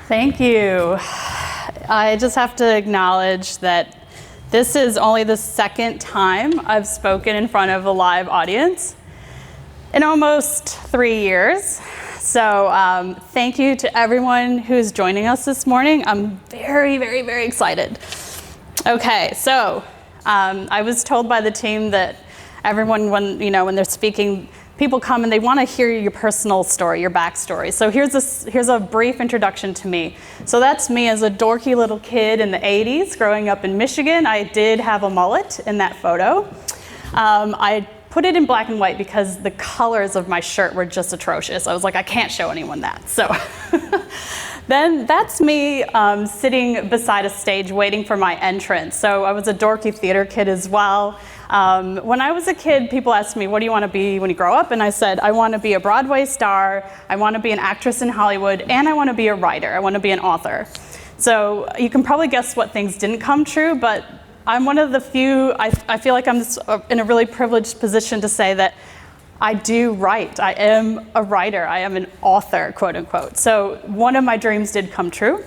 Thank you. I just have to acknowledge that this is only the second time I've spoken in front of a live audience in almost 3 years. So thank you to everyone who's joining us this morning. I'm very, very, very excited. Okay, so I was told by the team that everyone, when they're speaking, people come and they want to hear your personal story, your backstory. So here's a brief introduction to me. So that's me as a dorky little kid in the 80s growing up in Michigan. I did have a mullet in that photo. I put it in black and white because the colors of my shirt were just atrocious. I was like, I can't show anyone that. So then that's me sitting beside a stage waiting for my entrance. So I was a dorky theater kid as well. When I was a kid, people asked me, what do you want to be when you grow up? And I said, I want to be a Broadway star, I want to be an actress in Hollywood, and I want to be a writer. I want to be an author. So you can probably guess what things didn't come true, but I'm one of the few, I feel like I'm in a really privileged position to say that I do write. I am a writer. I am an author, quote unquote. So one of my dreams did come true.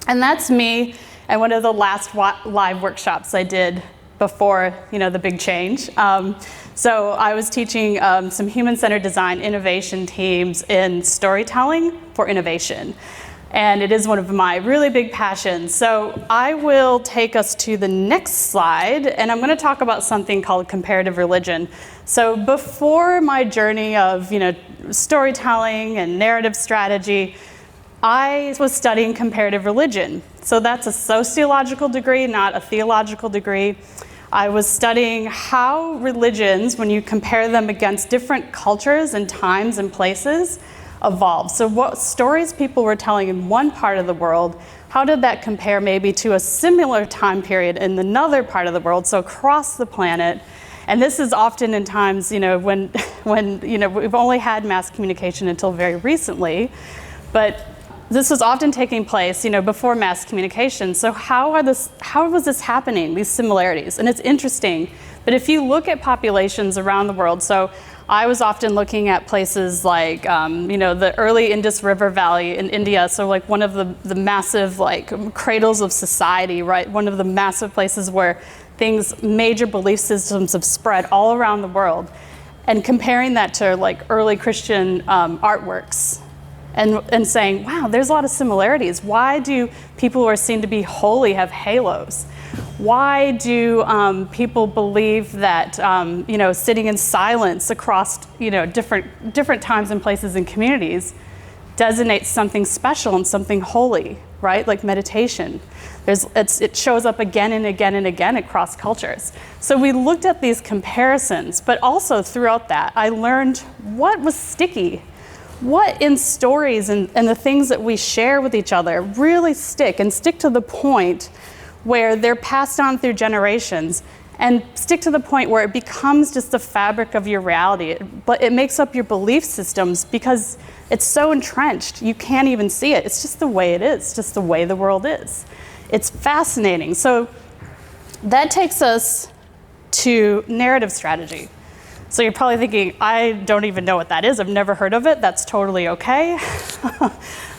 And that's me and one of the last live workshops I did before the big change. So I was teaching some human-centered design innovation teams in storytelling for innovation. And it is one of my really big passions. So I will take us to the next slide, and I'm going to talk about something called comparative religion. So before my journey of storytelling and narrative strategy, I was studying comparative religion. So that's a sociological degree, not a theological degree. I was studying how religions, when you compare them against different cultures and times and places, evolve. So what stories people were telling in one part of the world, how did that compare maybe to a similar time period in another part of the world, so across the planet? And this is often in times, when we've only had mass communication until very recently, but this was often taking place, before mass communication. So how was this happening, these similarities? And it's interesting, but if you look at populations around the world, so I was often looking at places like, the early Indus River Valley in India, so like one of the massive cradles of society, right? One of the massive places where major belief systems have spread all around the world, and comparing that to early Christian artworks. And saying, wow, there's a lot of similarities. Why do people who are seen to be holy have halos? Why do people believe that sitting in silence across different times and places and communities designates something special and something holy, right? Like meditation. It shows up again and again and again across cultures. So we looked at these comparisons, but also throughout that, I learned what was sticky. What in stories and the things that we share with each other really stick to the point where they're passed on through generations and stick to the point where it becomes just the fabric of your reality. But it makes up your belief systems because it's so entrenched, you can't even see it. It's just the way it is, just the way the world is. It's fascinating. So that takes us to narrative strategy. So you're probably thinking, I don't even know what that is. I've never heard of it. That's totally okay.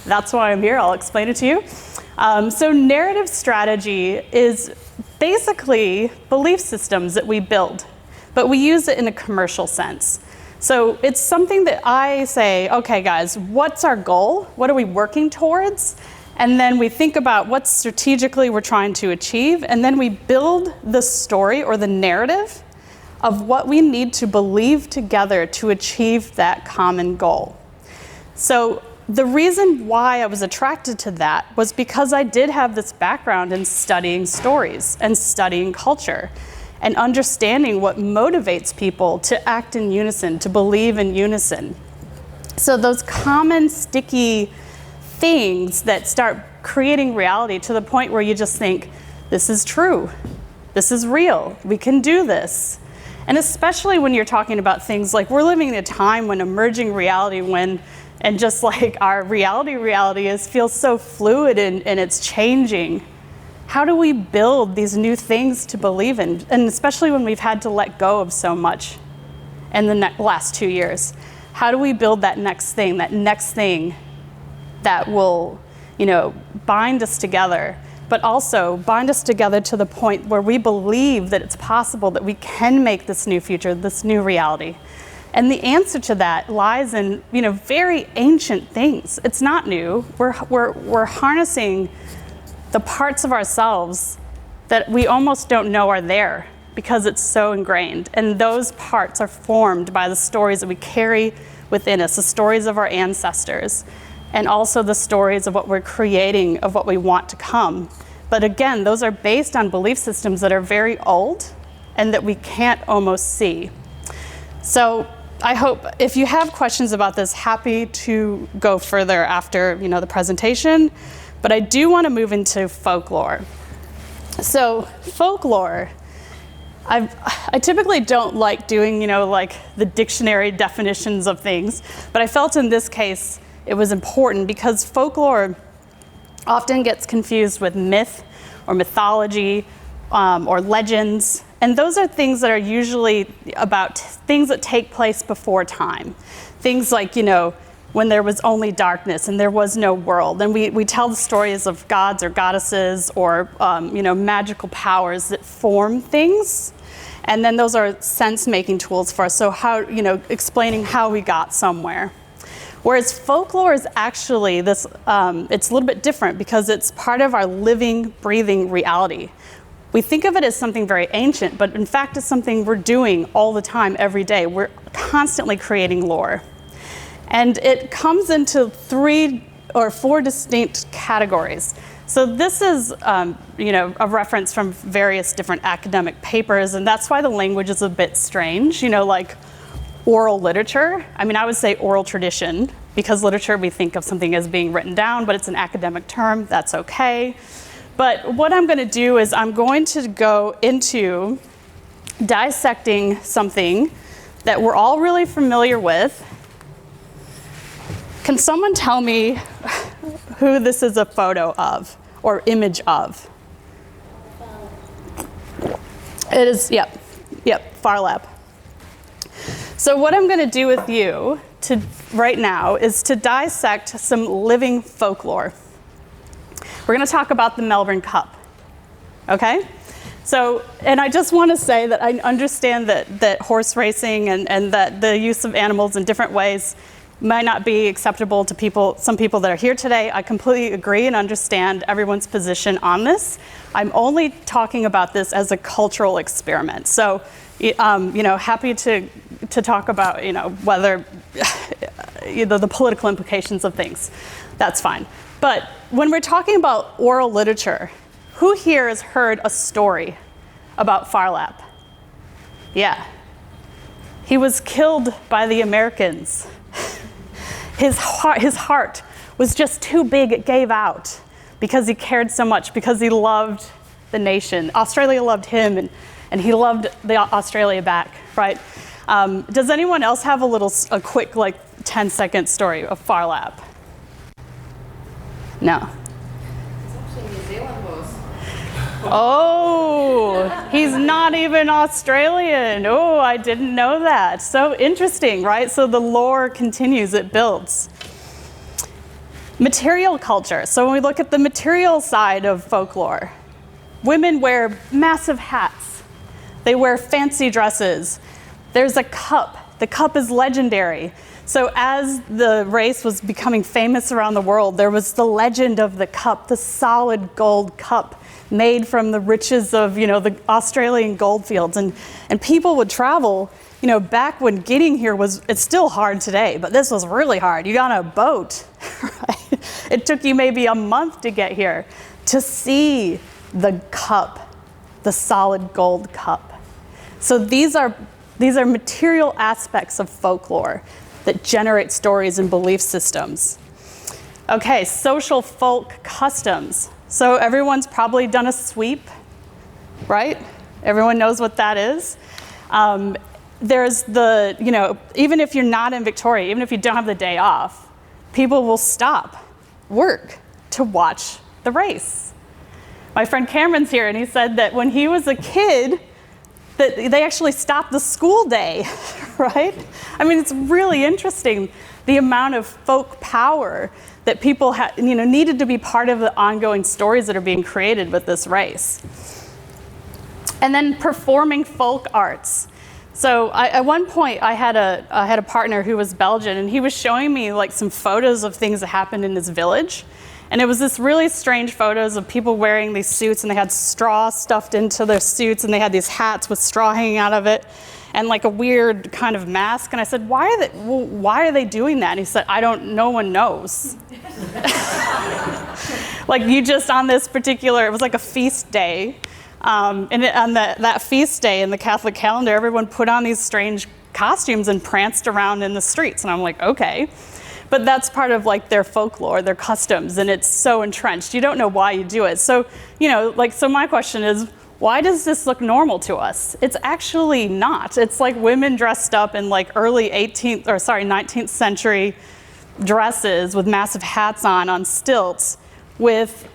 That's why I'm here. I'll explain it to you. So narrative strategy is basically belief systems that we build, but we use it in a commercial sense. So it's something that I say, okay, guys, what's our goal? What are we working towards? And then we think about what strategically we're trying to achieve, and then we build the story or the narrative of what we need to believe together to achieve that common goal. So the reason why I was attracted to that was because I did have this background in studying stories and studying culture and understanding what motivates people to act in unison, to believe in unison. So those common sticky things that start creating reality to the point where you just think, this is true, this is real, we can do this. And especially when you're talking about things like we're living in a time when emerging reality, and just like our reality feels so fluid and it's changing. How do we build these new things to believe in? And especially when we've had to let go of so much in the last 2 years. How do we build that next thing that will bind us together, but also bind us together to the point where we believe that it's possible that we can make this new future, this new reality. And the answer to that lies in, very ancient things. It's not new. We're harnessing the parts of ourselves that we almost don't know are there because it's so ingrained. And those parts are formed by the stories that we carry within us, the stories of our ancestors, and also the stories of what we're creating, of what we want to come. But again, those are based on belief systems that are very old and that we can't almost see. So I hope if you have questions about this, happy to go further after the presentation. But I do want to move into folklore. So folklore, I typically don't like doing like the dictionary definitions of things, but I felt in this case it was important because folklore often gets confused with myth or mythology or legends. And those are things that are usually about things that take place before time. Things like, when there was only darkness and there was no world. And we tell the stories of gods or goddesses or, magical powers that form things. And then those are sense-making tools for us. So how, explaining how we got somewhere. Whereas folklore is actually this, it's a little bit different because it's part of our living, breathing reality. We think of it as something very ancient, but in fact it's something we're doing all the time, every day. We're constantly creating lore. And it comes into 3 or 4 distinct categories. So this is, a reference from various different academic papers, and that's why the language is a bit strange, like oral literature. I would say oral tradition, because literature we think of something as being written down, but it's an academic term, that's okay. But what I'm going to do is I'm going to go into dissecting something that we're all really familiar with. Can someone tell me who this is a photo of or image of? It is, yep, Farlap. So what I'm going to do with you right now is to dissect some living folklore. We're going to talk about the Melbourne Cup, okay? So, and I just want to say that I understand that horse racing and that the use of animals in different ways might not be acceptable to some people that are here today. I completely agree and understand everyone's position on this. I'm only talking about this as a cultural experiment. So, happy to talk about, whether, the political implications of things. That's fine. But when we're talking about oral literature, who here has heard a story about Farlap? Yeah. He was killed by the Americans. His heart was just too big, it gave out because he cared so much, because he loved the nation. Australia loved him and he loved Australia back, right? Does anyone else have a quick 10-second story of Farlap? No. It's actually New Zealand horse. Oh, he's not even Australian. Oh, I didn't know that. So interesting, right? So the lore continues, it builds. Material culture. So when we look at the material side of folklore, women wear massive hats. They wear fancy dresses. There's a cup. The cup is legendary. So as the race was becoming famous around the world, there was the legend of the cup, the solid gold cup made from the riches of, the Australian gold fields. And people would travel, back when getting here it's still hard today, but this was really hard. You got on a boat, right? It took you maybe a month to get here to see the cup, the solid gold cup. So these are material aspects of folklore that generate stories and belief systems. Okay, social folk customs. So everyone's probably done a sweep, right? Everyone knows what that is. There's even if you're not in Victoria, even if you don't have the day off, people will stop work to watch the race. My friend Cameron's here, and he said that when he was a kid, that they actually stopped the school day, right? It's really interesting the amount of folk power that people needed to be part of the ongoing stories that are being created with this race. And then performing folk arts. So at one point I had a partner who was Belgian, and he was showing me like some photos of things that happened in his village. And it was this really strange photos of people wearing these suits, and they had straw stuffed into their suits, and they had these hats with straw hanging out of it, and like a weird kind of mask. And I said, why are they doing that? And he said, no one knows. Like you just on this particular, it was like a feast day. And on that feast day in the Catholic calendar, everyone put on these strange costumes and pranced around in the streets. And I'm like, okay. But that's part of like their folklore, their customs, and it's so entrenched. You don't know why you do it. So, so my question is, why does this look normal to us? It's actually not. It's like women dressed up in like early 19th century dresses with massive hats on stilts with,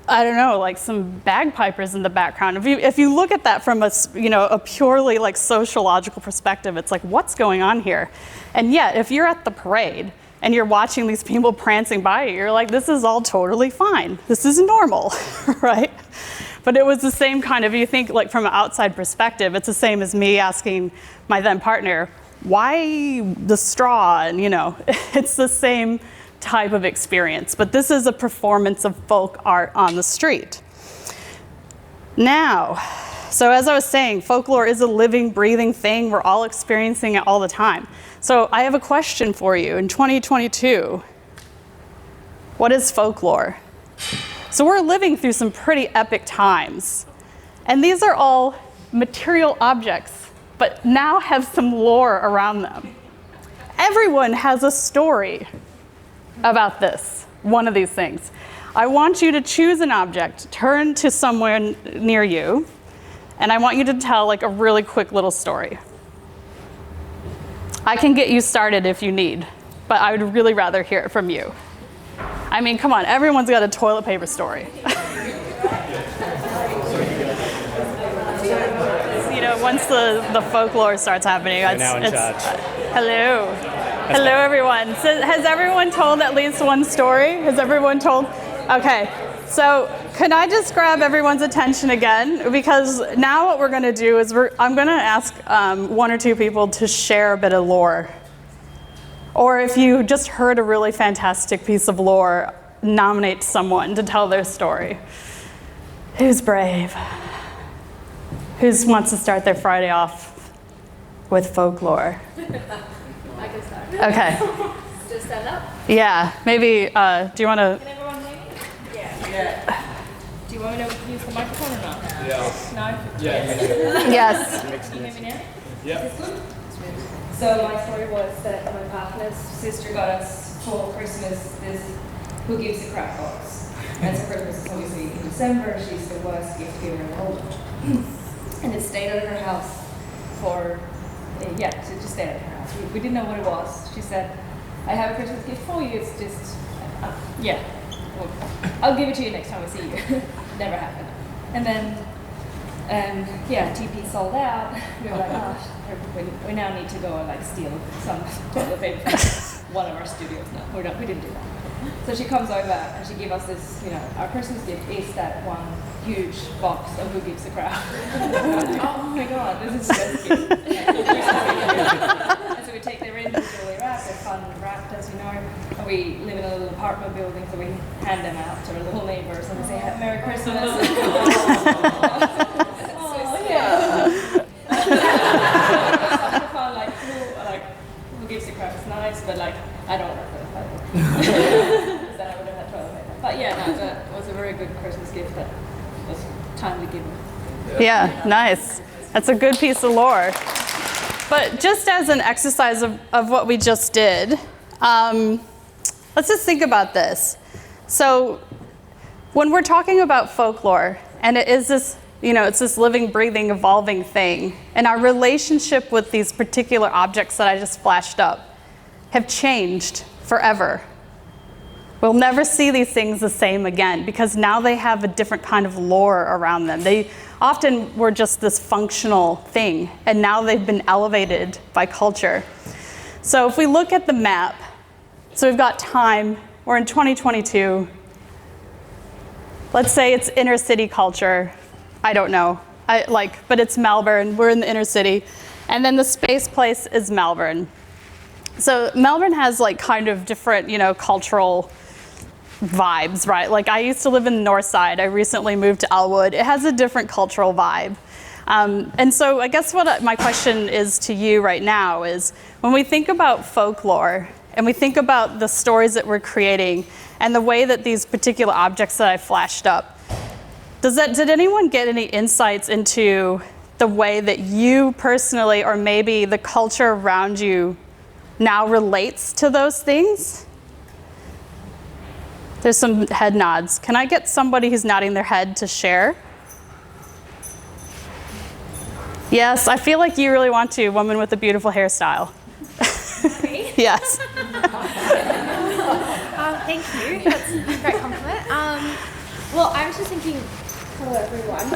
I don't know, like some bagpipers in the background. If you look at that from a purely like sociological perspective, it's like, what's going on here? And yet, if you're at the parade and you're watching these people prancing by you, you're like, this is all totally fine. This is normal, right? But it was the same kind of, you think like from an outside perspective, it's the same as me asking my then partner, why the straw? And it's the same type of experience. But this is a performance of folk art on the street. Now, so as I was saying, folklore is a living, breathing thing. We're all experiencing it all the time. So I have a question for you. In 2022, what is folklore? So we're living through some pretty epic times. And these are all material objects, but now have some lore around them. Everyone has a story about this, one of these things. I want you to choose an object, turn to somewhere near you, and I want you to tell like a really quick little story. I can get you started if you need, but I would really rather hear it from you. I mean, come on, everyone's got a toilet paper story. Once the folklore starts happening, hello. Hello, everyone. So has everyone told at least one story? Has everyone told? Okay. So can I just grab everyone's attention again? Because now what we're going to do is I'm going to ask one or two people to share a bit of lore. Or if you just heard a really fantastic piece of lore, nominate someone to tell their story. Who's brave? Who wants to start their Friday off with folklore? I can start. Okay. Just stand up. Yeah, maybe, do you want to? Can everyone hear me? Yeah. Do you want me to use the microphone or not? Yeah. No? Yes. Can you hear me now? Yeah. So my story was that my partner's sister got us for Christmas this Who Gives a Crap box. And so Christmas is obviously in December. She's the worst gift giver in the world. And it stayed at her house for, it just stayed at her house. We didn't know what it was. She said, I have a Christmas gift for you. It's just, well, I'll give it to you next time I see you. Never happened. And then, TP sold out. We were like, we now need to go and like steal some toilet paper from one of our studios. No, we didn't do that. So she comes over and she gives us this, our Christmas gift is that one huge box of Who Gives a Crap. Oh my God, this is the best gift. And so we take their individually wrapped, they're fun wrapped, as you know. And we live in a little apartment building, so we hand them out to our little neighbors and we say, Merry Christmas. Who Gives a Crap is nice, but like, I don't work for the title. Then I would have had toilet paper. But that was a very good Christmas gift that was timely given. Yeah, nice. That's a good piece of lore. But just as an exercise of what we just did, let's just think about this. So when we're talking about folklore, and it is this, it's this living, breathing, evolving thing, and our relationship with these particular objects that I just flashed up have changed forever. We'll never see these things the same again because now they have a different kind of lore around them. They often were just this functional thing, and now they've been elevated by culture. So if we look at the map, So we've got time. We're in 2022. Let's say it's inner city culture. I don't know. But it's Melbourne. We're in the inner city. And then the space place is Melbourne. So Melbourne has like kind of different, cultural vibes, right? Like I used to live in the north side. I recently moved to Elwood. It has a different cultural vibe. And so I guess what my question is to you right now is when we think about folklore and we think about the stories that we're creating and the way that these particular objects that I flashed up, did anyone get any insights into the way that you personally or maybe the culture around you now relates to those things? There's some head nods. Can I get somebody who's nodding their head to share? Yes, I feel like you really want to, woman with a beautiful hairstyle. Me? Yes. Thank you. That's a great compliment. Well, I was just thinking, hello everyone.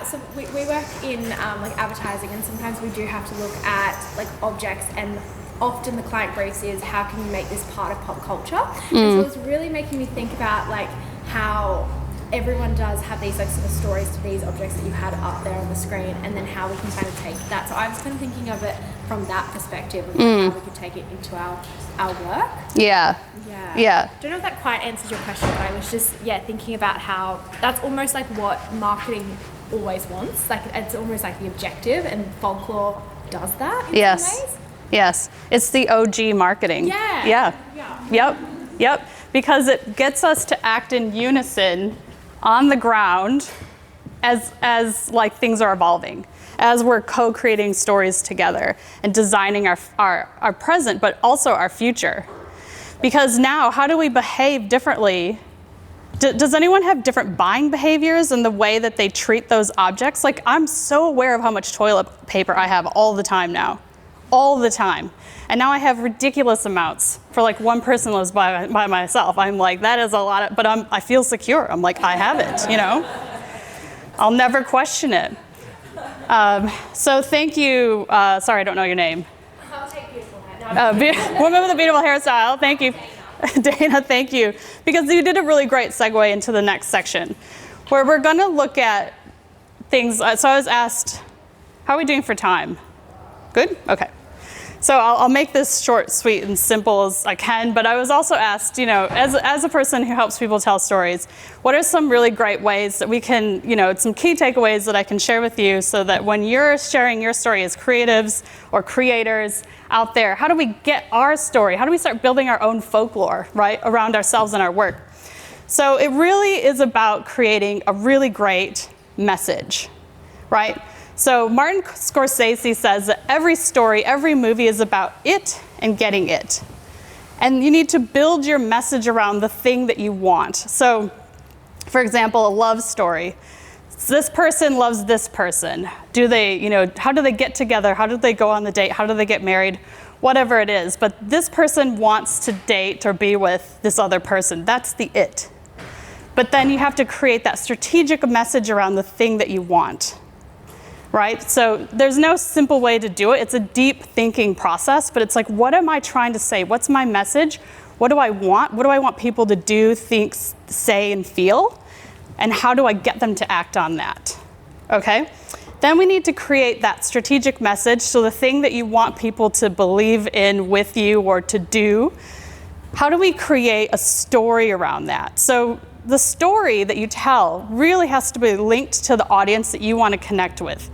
So we work in like advertising, and sometimes we do have to look at like objects, and often the client briefs is how can you make this part of pop culture. And so it's really making me think about like how everyone does have these like sort of stories to these objects that you had up there on the screen, and then how we can kind of take that. So I was kind of thinking of it from that perspective of how we could take it into our work. Yeah. Don't know if that quite answers your question, but I was just thinking about how that's almost like what marketing always wants. Like it's almost like the objective, and folklore does that in some ways. Yes. It's the OG marketing. Yep. Because it gets us to act in unison on the ground as like things are evolving, as we're co-creating stories together and designing our present, but also our future. Because now, how do we behave differently? Does anyone have different buying behaviors in the way that they treat those objects? Like, I'm so aware of how much toilet paper I have all the time now. All the time. And now I have ridiculous amounts for like one person lives by myself. I'm like, that is a lot, but I feel secure. I'm like, I have it, I'll never question it. So thank you. Sorry, I don't know your name. I'll take beautiful hair. Woman with a beautiful hairstyle. Thank you. Dana, thank you. Because you did a really great segue into the next section where we're going to look at things. So I was asked, how are we doing for time? Good? Okay. So I'll make this short, sweet, and simple as I can, but I was also asked, as a person who helps people tell stories, what are some really great ways that we can, some key takeaways that I can share with you so that when you're sharing your story as creatives or creators out there, how do we get our story? How do we start building our own folklore, right, around ourselves and our work? So it really is about creating a really great message, right? So Martin Scorsese says that every story, every movie is about it and getting it. And you need to build your message around the thing that you want. So, for example, a love story. This person loves this person. Do they, how do they get together? How do they go on the date? How do they get married? Whatever it is. But this person wants to date or be with this other person. That's the it. But then you have to create that strategic message around the thing that you want. Right? So there's no simple way to do it. It's a deep thinking process, but it's like, what am I trying to say? What's my message? What do I want? What do I want people to do, think, say, and feel? And how do I get them to act on that? Okay? Then we need to create that strategic message. So the thing that you want people to believe in with you or to do, how do we create a story around that? So the story that you tell really has to be linked to the audience that you want to connect with.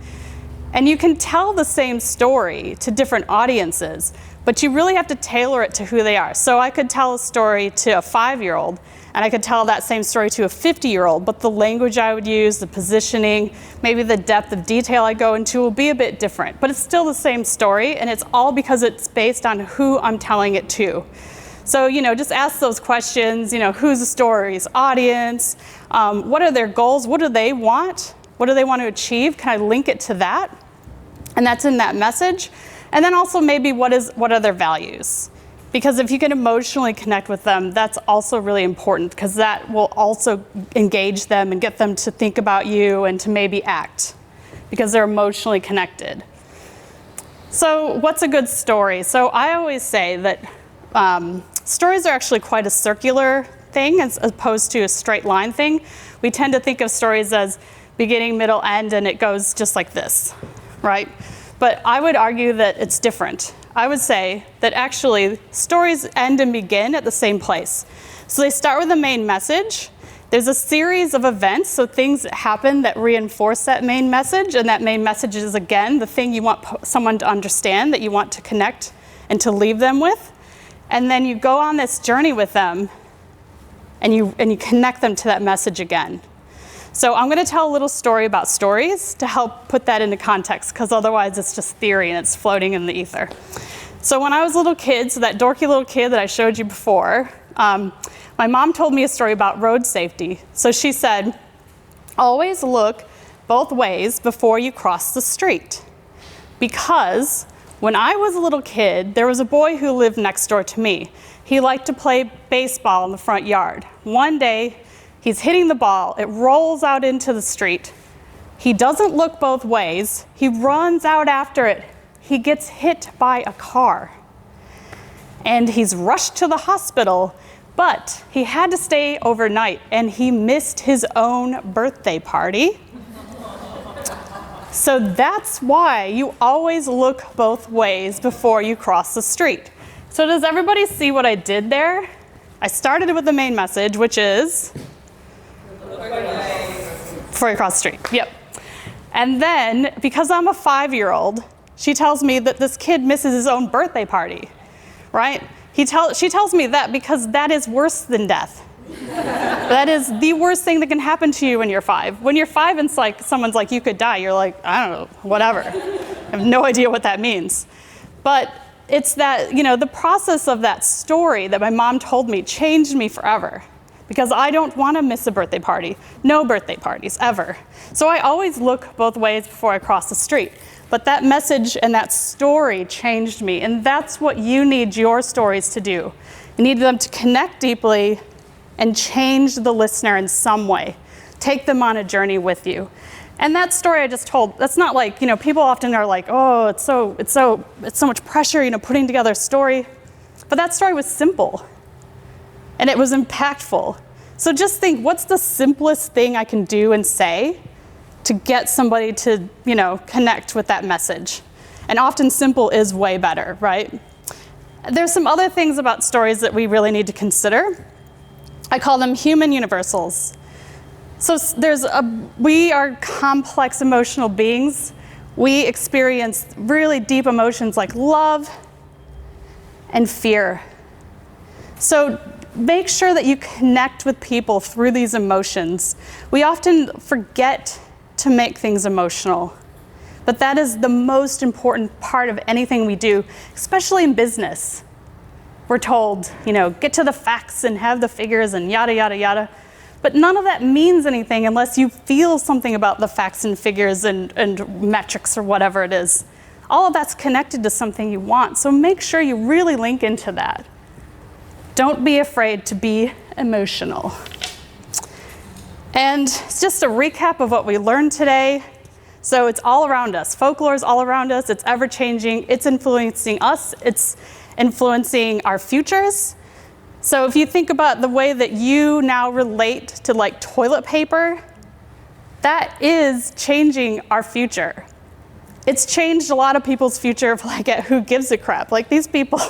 And you can tell the same story to different audiences, but you really have to tailor it to who they are. So I could tell a story to a 5-year-old, and I could tell that same story to a 50-year-old, but the language I would use, the positioning, maybe the depth of detail I go into will be a bit different. But it's still the same story, and it's all because it's based on who I'm telling it to. So, just ask those questions, who's the story's audience? What are their goals? What do they want? What do they want to achieve? Can I link it to that? And that's in that message. And then also maybe what are their values? Because if you can emotionally connect with them, that's also really important because that will also engage them and get them to think about you and to maybe act because they're emotionally connected. So what's a good story? So I always say that stories are actually quite a circular thing as opposed to a straight line thing. We tend to think of stories as beginning, middle, end, and it goes just like this, right? But I would argue that it's different. I would say that actually stories end and begin at the same place. So they start with the main message. There's a series of events, so things that happen that reinforce that main message, and that main message is, again, the thing you want someone to understand, that you want to connect and to leave them with. And then you go on this journey with them, and you connect them to that message again. So I'm going to tell a little story about stories to help put that into context, because otherwise it's just theory and it's floating in the ether. So when I was a little kid, so that dorky little kid that I showed you before, my mom told me a story about road safety. So she said, always look both ways before you cross the street. Because when I was a little kid, there was a boy who lived next door to me. He liked to play baseball in the front yard. One day, he's hitting the ball, it rolls out into the street. He doesn't look both ways, he runs out after it. He gets hit by a car. And he's rushed to the hospital, but he had to stay overnight and he missed his own birthday party. So that's why you always look both ways before you cross the street. So does everybody see what I did there? I started with the main message, which is before you cross the street. Yep. And then, because I'm a 5-year-old, she tells me that this kid misses his own birthday party, right? She tells me that because that is worse than death. That is the worst thing that can happen to you when you're 5. When you're 5 and it's like someone's like, you could die, you're like, I don't know, whatever. I have no idea what that means. But it's that, the process of that story that my mom told me changed me forever. Because I don't want to miss a birthday party. No birthday parties, ever. So I always look both ways before I cross the street. But that message and that story changed me. And that's what you need your stories to do. You need them to connect deeply and change the listener in some way. Take them on a journey with you. And that story I just told, that's not like, people often are like, oh, it's so much pressure, putting together a story. But that story was simple. And it was impactful. So just think, what's the simplest thing I can do and say to get somebody to, connect with that message? And often simple is way better, right? There's some other things about stories that we really need to consider. I call them human universals. So we are complex emotional beings. We experience really deep emotions like love and fear. So make sure that you connect with people through these emotions. We often forget to make things emotional, but that is the most important part of anything we do, especially in business. We're told, get to the facts and have the figures and yada, yada, yada. But none of that means anything unless you feel something about the facts and figures and metrics or whatever it is. All of that's connected to something you want, so make sure you really link into that. Don't be afraid to be emotional. And just a recap of what we learned today. So it's all around us. Folklore is all around us. It's ever-changing. It's influencing us. It's influencing our futures. So if you think about the way that you now relate to like toilet paper, that is changing our future. It's changed a lot of people's future of like who gives a crap. Like these people,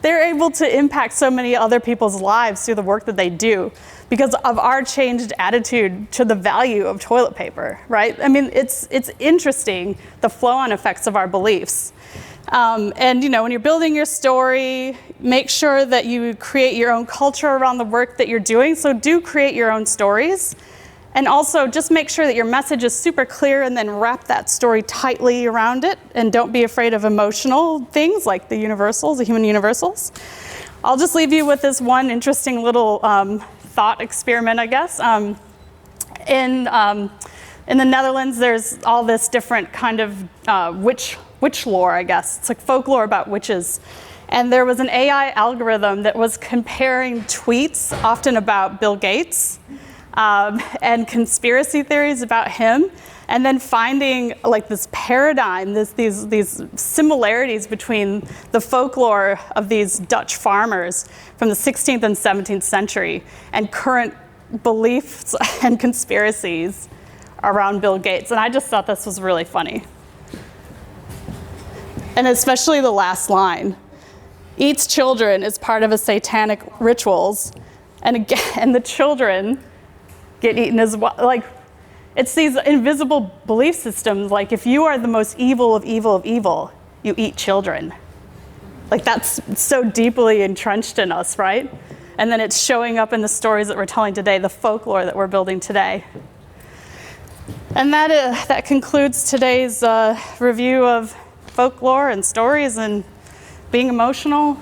they're able to impact so many other people's lives through the work that they do because of our changed attitude to the value of toilet paper, right? I mean, it's interesting, the flow-on effects of our beliefs. And when you're building your story, make sure that you create your own culture around the work that you're doing. So do create your own stories. And also just make sure that your message is super clear and then wrap that story tightly around it. And don't be afraid of emotional things like the universals, the human universals. I'll just leave you with this one interesting little thought experiment, I guess. In the Netherlands, there's all this different kind of witch lore, I guess. It's like folklore about witches. And there was an AI algorithm that was comparing tweets, often about Bill Gates, and conspiracy theories about him, And then finding like this paradigm, these similarities between the folklore of these Dutch farmers from the 16th and 17th century and current beliefs and conspiracies around Bill Gates. And I just thought this was really funny. And especially the last line. Eats children is part of a satanic rituals. And again, and the children get eaten as well. Like, it's these invisible belief systems. Like, if you are the most evil of evil of evil, you eat children. Like, that's so deeply entrenched in us, right? And then it's showing up in the stories that we're telling today, the folklore that we're building today. And that concludes today's review of folklore and stories and being emotional.